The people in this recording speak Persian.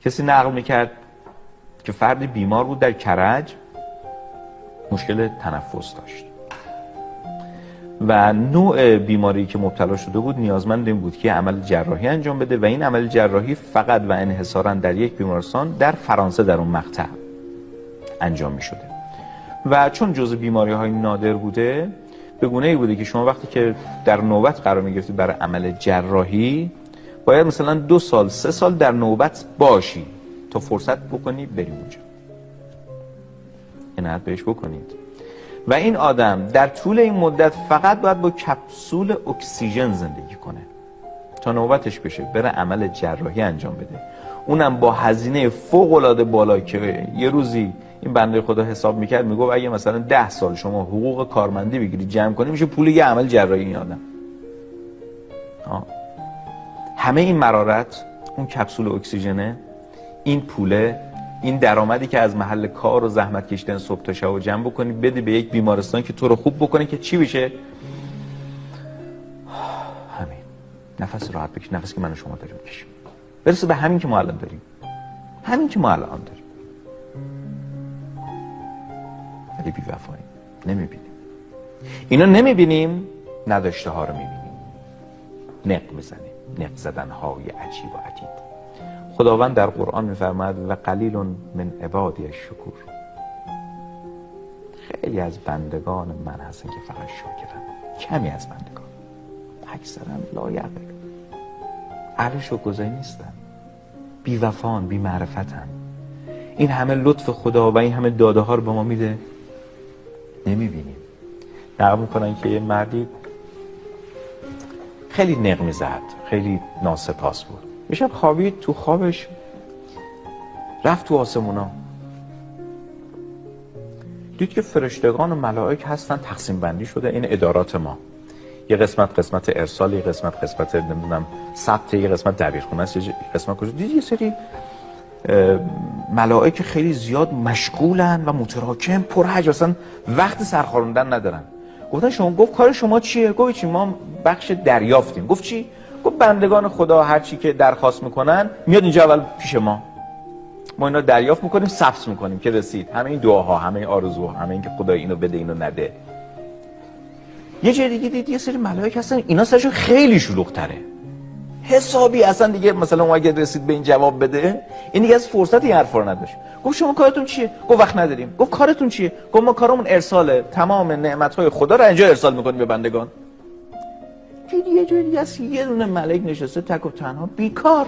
کسی نقل میکرد که فردی بیمار بود در کرج، مشکل تنفس داشت و نوع بیماری که مبتلا شده بود نیازمند این بود که عمل جراحی انجام بده و این عمل جراحی فقط و انحصاراً در یک بیمارستان در فرانسه در اون مقطع انجام می شده و چون جزء بیماری های نادر بوده به گونه ای بوده که شما وقتی که در نوبت قرار می گرفتید برای عمل جراحی باید مثلا 2 سال 3 سال در نوبت باشی تا فرصت بکنی بریم اونجا. عنایت بهش بکنید. و این آدم در طول این مدت فقط باید با کپسول اکسیژن زندگی کنه تا نوبتش بشه بره عمل جراحی انجام بده، اونم با هزینه فوق العاده بالا که یه روزی این بنده خدا حساب میکرد میگفت اگه مثلا 10 سال شما حقوق کارمندی بگیری جمع کنی میشه پول یه عمل جراحی این آدم. همه این مرارت، اون کپسول اکسیژنه، این پوله، این درآمدی که از محل کار و زحمت کشیدن صبح تا شب جمع بکنی بدی به یک بیمارستان که تو رو خوب بکنه که چی بشه؟ همین نفس راحت بکش، نفسی که من و شما داریم بکشیم، برسه به همین که ما الان داریم، همین که ما الان داریم. ولی بی‌وفاییم، نمیبینیم. اینا نمیبینیم، نداشته ها رو میبینیم، نق میزنیم، نق زدن های عجیب و عدید. خداوند در قرآن میفرماید و قلیل من عبادی الشکور، خیلی از بندگان من هستن که فقط شاکرن، کمی از بندگان، اکثرا لایعقل، اهل شکرگزاری نیستن، بی وفان، بی معرفتن. این همه لطف خدا و این همه داده ها رو به ما میده، نمیبینیم. نقل میکنن که یه مردی خیلی نق میزد، خیلی ناسپاس بود، یه شب خوابید، تو خوابش رفت تو آسمونا، دید که فرشتگان و ملائک هستن، تقسیم بندی شده. این ادارات ما، یه قسمت ارسال، یه قسمت نمیدونم ثبت، یه قسمت دبیرخونه است، یه قسمت کجا. دید یه سری ملائک خیلی زیاد مشغولن و متراکم، پرحجم، اصلا وقت سرخوردن ندارن. گفتن شما، گفت کار شما چیه؟ گفت چی؟ ما بخش دریافتیم. گفت چی؟ گفت بندگان خدا هر چی که درخواست میکنن میاد اینجا اول پیش ما اینا دریافت میکنیم، ثبت میکنیم که رسید. همه این دعاها، همه این آرزوها، همه این که خدا اینو بده اینو نده. یه جای دیگه دید یه سری ملائک هستن، اینا سرشون خیلی شلوغ‌تره، حسابی اصلا دیگه مثلا اون اگه رسید به این جواب بده این دیگه از فرصت این حرفا رو نداشت. گفت شما کارتون چیه؟ گفت وقت نداریم. گفت کارتون چیه؟ گفت ما کارمون ارساله، تمام نعمت‌های خدا رو اینجا ارسال میکنیم به بندگان. یه جای دیگه است یه دونه ملک نشسته تک و تنها بیکار.